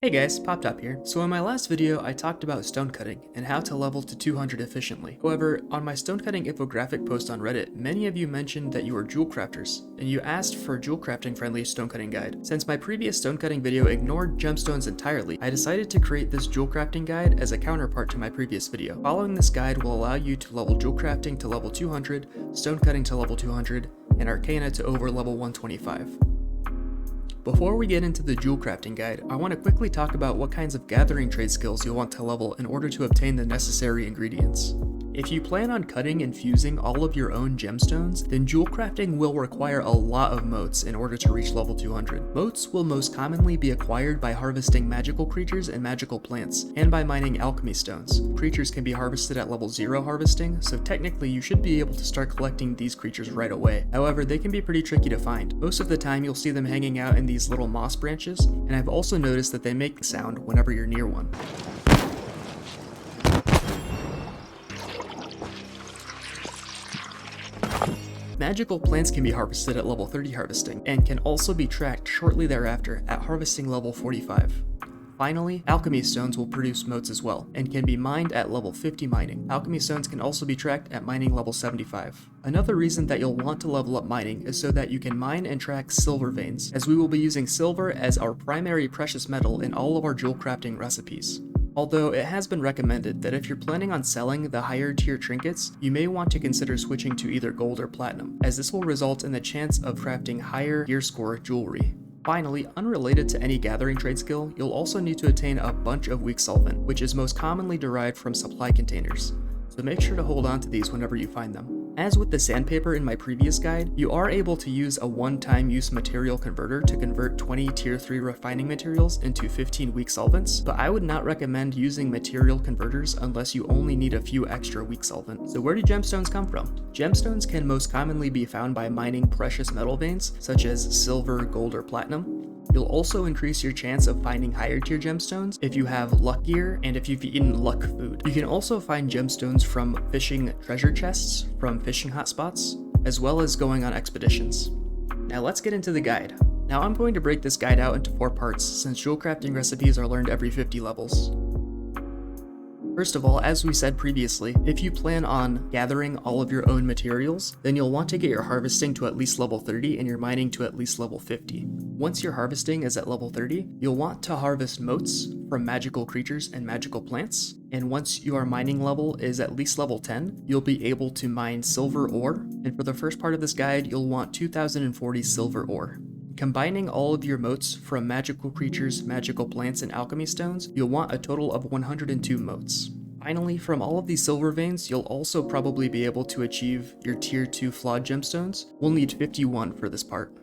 Hey guys, PopTop here. So in my last video, I talked about stonecutting and how to level to 200 efficiently. However, on my stonecutting infographic post on Reddit, many of you mentioned that you were Jewelcrafters, and you asked for a Jewelcrafting friendly stonecutting guide. Since my previous stonecutting video ignored gemstones entirely, I decided to create this Jewelcrafting guide as a counterpart to my previous video. Following this guide will allow you to level Jewelcrafting to level 200, stonecutting to level 200, and Arcana to over level 125. Before we get into the Jewelcrafting guide, I want to quickly talk about what kinds of gathering trade skills you'll want to level in order to obtain the necessary ingredients. If you plan on cutting and fusing all of your own gemstones, then Jewelcrafting will require a lot of motes in order to reach level 200. Motes will most commonly be acquired by harvesting magical creatures and magical plants, and by mining alchemy stones. Creatures can be harvested at level 0 harvesting, so technically you should be able to start collecting these creatures right away. However, they can be pretty tricky to find. Most of the time you'll see them hanging out in these little moss branches, and I've also noticed that they make a sound whenever you're near one. Magical plants can be harvested at level 30 harvesting, and can also be tracked shortly thereafter at harvesting level 45. Finally, alchemy stones will produce motes as well, and can be mined at level 50 mining. Alchemy stones can also be tracked at mining level 75. Another reason that you'll want to level up mining is so that you can mine and track silver veins, as we will be using silver as our primary precious metal in all of our jewel crafting recipes. Although it has been recommended that if you're planning on selling the higher tier trinkets, you may want to consider switching to either gold or platinum, as this will result in the chance of crafting higher gear score jewelry. Finally, unrelated to any gathering trade skill, you'll also need to attain a bunch of weak solvent, which is most commonly derived from supply containers, so make sure to hold on to these whenever you find them. As with the sandpaper in my previous guide, you are able to use a one-time use material converter to convert 20 tier 3 refining materials into 15 weak solvents, but I would not recommend using material converters unless you only need a few extra weak solvent. So where do gemstones come from? Gemstones can most commonly be found by mining precious metal veins, such as silver, gold, or platinum. You'll also increase your chance of finding higher tier gemstones if you have luck gear and if you've eaten luck food. You can also find gemstones from fishing treasure chests, from fishing hotspots, as well as going on expeditions. Now let's get into the guide. Now I'm going to break this guide out into 4 parts since jewel crafting recipes are learned every 50 levels. First of all, as we said previously, if you plan on gathering all of your own materials, then you'll want to get your harvesting to at least level 30 and your mining to at least level 50. Once your harvesting is at level 30, you'll want to harvest motes from magical creatures and magical plants, and once your mining level is at least level 10, you'll be able to mine silver ore, and for the first part of this guide, you'll want 2040 silver ore. Combining all of your motes from magical creatures, magical plants, and alchemy stones, you'll want a total of 102 motes. Finally, from all of these silver veins, you'll also probably be able to achieve your tier 2 flawed gemstones. We'll need 51 for this part.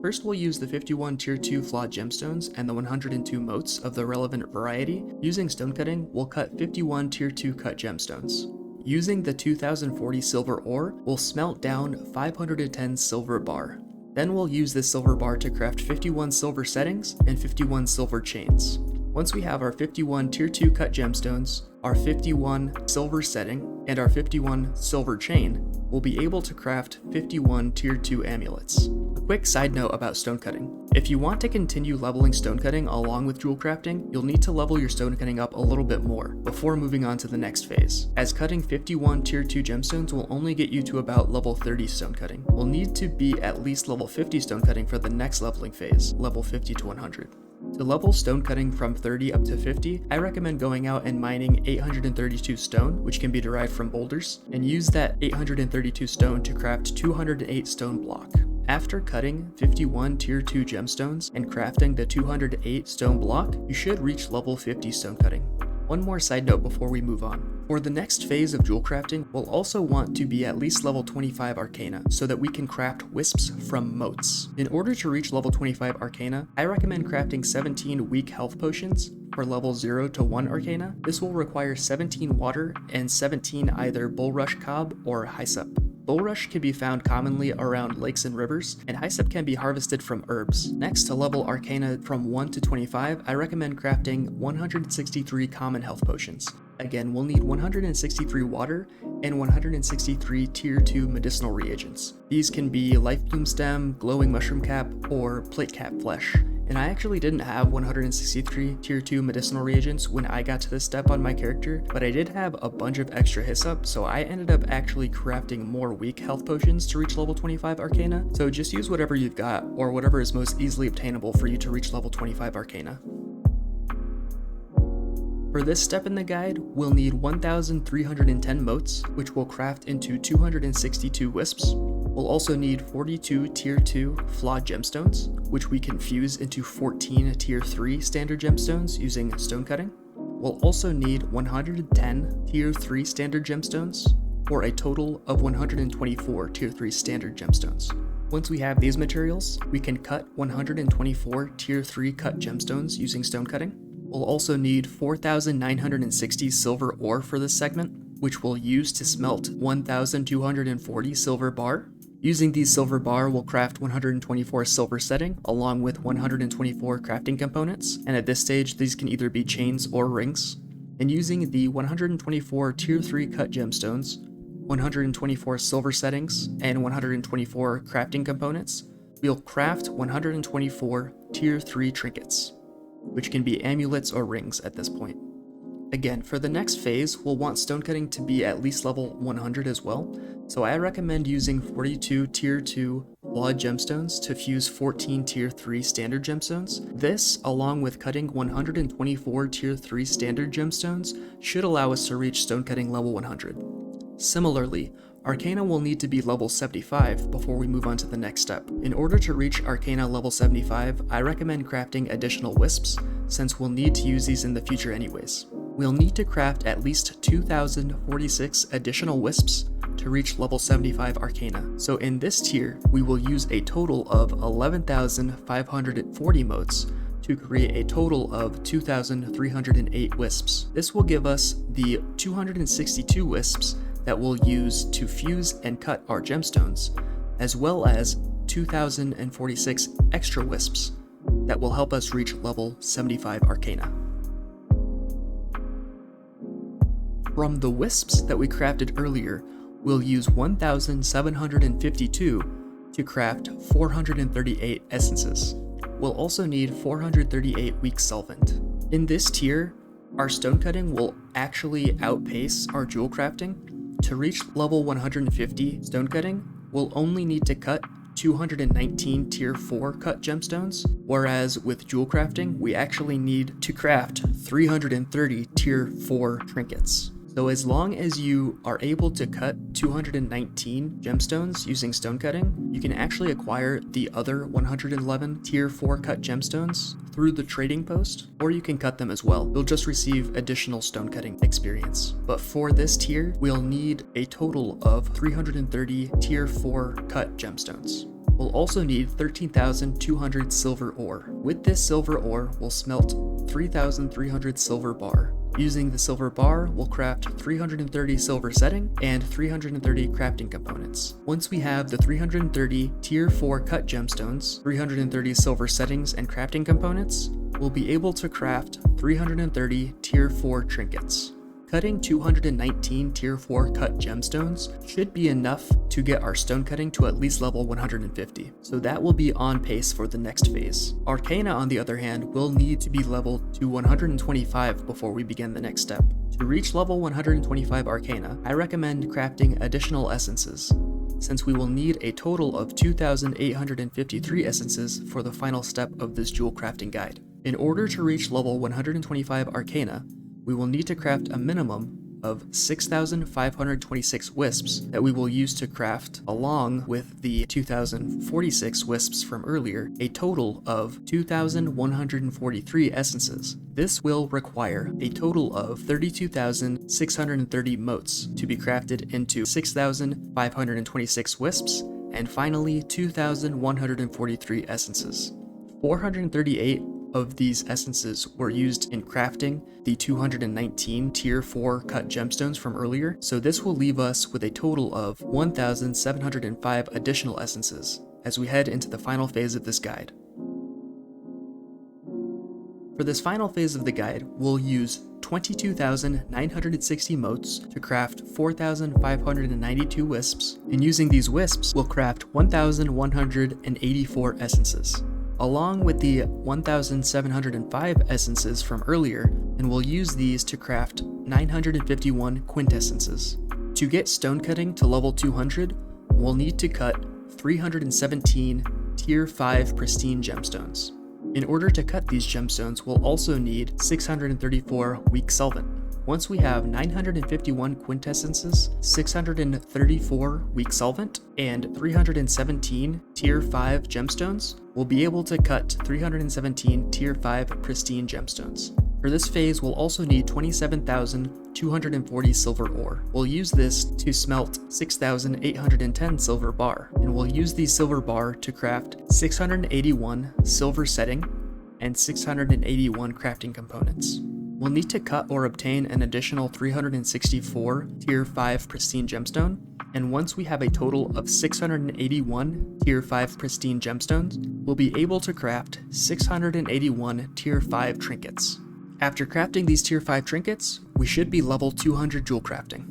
First, we'll use the 51 tier 2 flawed gemstones and the 102 motes of the relevant variety. Using stonecutting, we'll cut 51 tier 2 cut gemstones. Using the 2040 silver ore, we'll smelt down 510 silver bar. Then we'll use this silver bar to craft 51 silver settings and 51 silver chains. Once we have our 51 tier 2 cut gemstones, our 51 silver setting, and our 51 silver chain, we'll be able to craft 51 tier 2 amulets. A quick side note about stonecutting. If you want to continue leveling stonecutting along with jewel crafting, you'll need to level your stonecutting up a little bit more before moving on to the next phase, as cutting 51 tier 2 gemstones will only get you to about level 30 stonecutting. We'll need to be at least level 50 stonecutting for the next leveling phase, level 50 to 100. To level stonecutting from 30 up to 50, I recommend going out and mining 832 stone, which can be derived from boulders, and use that 832 stone to craft 208 stone block. After cutting 51 tier 2 gemstones and crafting the 208 stone block, you should reach level 50 stonecutting. One more side note before we move on. For the next phase of jewel crafting, we'll also want to be at least level 25 Arcana so that we can craft wisps from motes. In order to reach level 25 Arcana, I recommend crafting 17 weak health potions for level 0 to 1 Arcana. This will require 17 water and 17 either bulrush cob or hyssop. Bulrush can be found commonly around lakes and rivers, and hyssop can be harvested from herbs. Next, to level Arcana from 1 to 25, I recommend crafting 163 common health potions. Again, we'll need 163 water and 163 tier 2 medicinal reagents. These can be life bloom stem, glowing mushroom cap, or plate cap flesh, And I actually didn't have 163 tier 2 medicinal reagents when I got to this step on my character, but I did have a bunch of extra hyssop, so I ended up actually crafting more weak health potions to reach level 25 Arcana. So just use whatever you've got, or whatever is most easily obtainable for you to reach level 25 Arcana. For this step in the guide, we'll need 1,310 motes, which we'll craft into 262 wisps. We'll also need 42 tier 2 flawed gemstones, which we can fuse into 14 tier 3 standard gemstones using stonecutting. We'll also need 110 tier 3 standard gemstones, for a total of 124 tier 3 standard gemstones. Once we have these materials, we can cut 124 tier 3 cut gemstones using stonecutting. We'll also need 4,960 silver ore for this segment, which we'll use to smelt 1,240 silver bar. Using these silver bar, we'll craft 124 silver setting, along with 124 crafting components, and at this stage, these can either be chains or rings. And using the 124 tier 3 cut gemstones, 124 silver settings, and 124 crafting components, we'll craft 124 tier 3 trinkets, which can be amulets or rings at this point. Again, for the next phase, we'll want stonecutting to be at least level 100 as well, so I recommend using 42 tier 2 flawed gemstones to fuse 14 tier 3 standard gemstones. This, along with cutting 124 tier 3 standard gemstones, should allow us to reach stonecutting level 100. Similarly, Arcana will need to be level 75 before we move on to the next step. In order to reach Arcana level 75, I recommend crafting additional wisps, since we'll need to use these in the future anyways. We'll need to craft at least 2,046 additional wisps to reach level 75 Arcana. So in this tier, we will use a total of 11,540 motes to create a total of 2,308 wisps. This will give us the 262 wisps that we'll use to fuse and cut our gemstones, as well as 2,046 extra wisps that will help us reach level 75 Arcana. From the wisps that we crafted earlier, we'll use 1,752 to craft 438 essences. We'll also need 438 weak solvent. In this tier, our stonecutting will actually outpace our jewel crafting. To reach level 150 stonecutting, we'll only need to cut 219 tier 4 cut gemstones, whereas with jewel crafting, we actually need to craft 330 tier 4 trinkets. So as long as you are able to cut 219 gemstones using stonecutting, you can actually acquire the other 111 tier 4 cut gemstones through the trading post, or you can cut them as well. You'll just receive additional stonecutting experience. But for this tier, we'll need a total of 330 tier 4 cut gemstones. We'll also need 13,200 silver ore. With this silver ore, we'll smelt 3,300 silver bar. Using the silver bar, we'll craft 330 silver setting and 330 crafting components. Once we have the 330 tier 4 cut gemstones, 330 silver settings and crafting components, we'll be able to craft 330 tier 4 trinkets. Cutting 219 tier 4 cut gemstones should be enough to get our stonecutting to at least level 150, so that will be on pace for the next phase. Arcana, on the other hand, will need to be leveled to 125 before we begin the next step. To reach level 125 Arcana, I recommend crafting additional essences, since we will need a total of 2,853 essences for the final step of this jewel crafting guide. In order to reach level 125 Arcana, we will need to craft a minimum of 6,526 wisps that we will use to craft, along with the 2,046 wisps from earlier, a total of 2,143 essences. This will require a total of 32,630 motes to be crafted into 6,526 wisps, and finally 2,143 essences. 438 of these essences were used in crafting the 219 tier 4 cut gemstones from earlier, so this will leave us with a total of 1,705 additional essences as we head into the final phase of this guide. For this final phase of the guide, we'll use 22,960 motes to craft 4,592 wisps, and using these wisps, we'll craft 1,184 essences. along with the 1705 essences from earlier, and we'll use these to craft 951 quintessences. To get stonecutting to level 200, we'll need to cut 317 Tier 5 pristine gemstones. In order to cut these gemstones, we'll also need 634 weak solvent. Once we have 951 quintessences, 634 weak solvent, and 317 Tier 5 gemstones, we'll be able to cut 317 Tier 5 pristine gemstones. For this phase, we'll also need 27,240 silver ore. We'll use this to smelt 6,810 silver bar, and we'll use these silver bar to craft 681 silver setting and 681 crafting components. We'll need to cut or obtain an additional 364 Tier 5 pristine gemstone, and once we have a total of 681 Tier 5 pristine gemstones, we'll be able to craft 681 Tier 5 trinkets. After crafting these Tier 5 trinkets, we should be level 200 jewel crafting.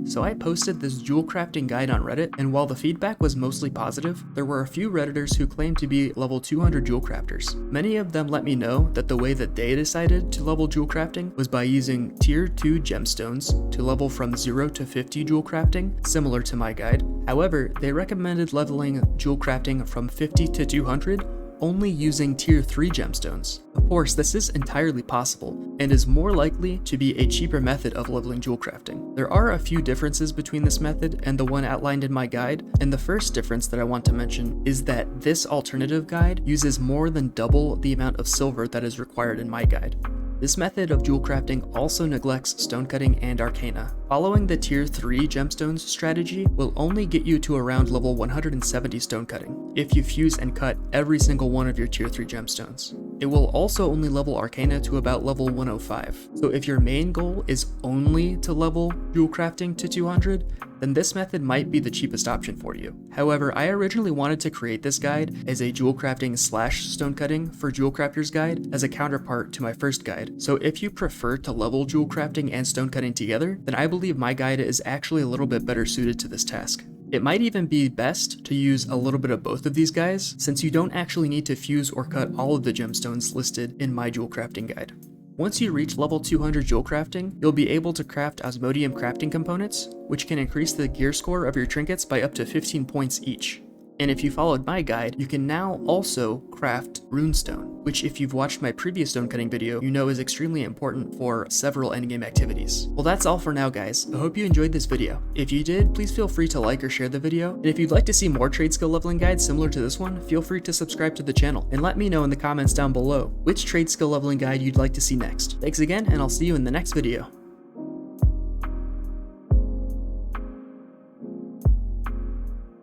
So I posted this jewel crafting guide on Reddit, and while the feedback was mostly positive, there were a few Redditors who claimed to be level 200 jewel crafters. Many of them let me know that the way that they decided to level jewel crafting was by using Tier 2 gemstones to level from 0 to 50 jewel crafting, similar to my guide. However, they recommended leveling jewel crafting from 50 to 200 only using Tier 3 gemstones. Of course, this is entirely possible, and is more likely to be a cheaper method of leveling jewel crafting. There are a few differences between this method and the one outlined in my guide, and the first difference that I want to mention is that this alternative guide uses more than double the amount of silver that is required in my guide. This method of jewel crafting also neglects stonecutting and arcana. Following the Tier 3 gemstones strategy will only get you to around level 170 stonecutting if you fuse and cut every single one of your Tier 3 gemstones. It will also only level arcana to about level 105. So if your main goal is only to level jewel crafting to 200, then this method might be the cheapest option for you. However, I originally wanted to create this guide as a jewel crafting / stonecutting for Jewelcrafters guide as a counterpart to my first guide. So if you prefer to level jewel crafting and stonecutting together, then I believe my guide is actually a little bit better suited to this task. It might even be best to use a little bit of both of these guys, since you don't actually need to fuse or cut all of the gemstones listed in my jewel crafting guide. Once you reach level 200 jewel crafting, you'll be able to craft osmodium crafting components, which can increase the gear score of your trinkets by up to 15 points each. And if you followed my guide, you can now also craft runestone, which if you've watched my previous stonecutting video, you know is extremely important for several endgame activities. Well, that's all for now, guys. I hope you enjoyed this video. If you did, please feel free to like or share the video. And if you'd like to see more trade skill leveling guides similar to this one, feel free to subscribe to the channel and let me know in the comments down below which trade skill leveling guide you'd like to see next. Thanks again, and I'll see you in the next video.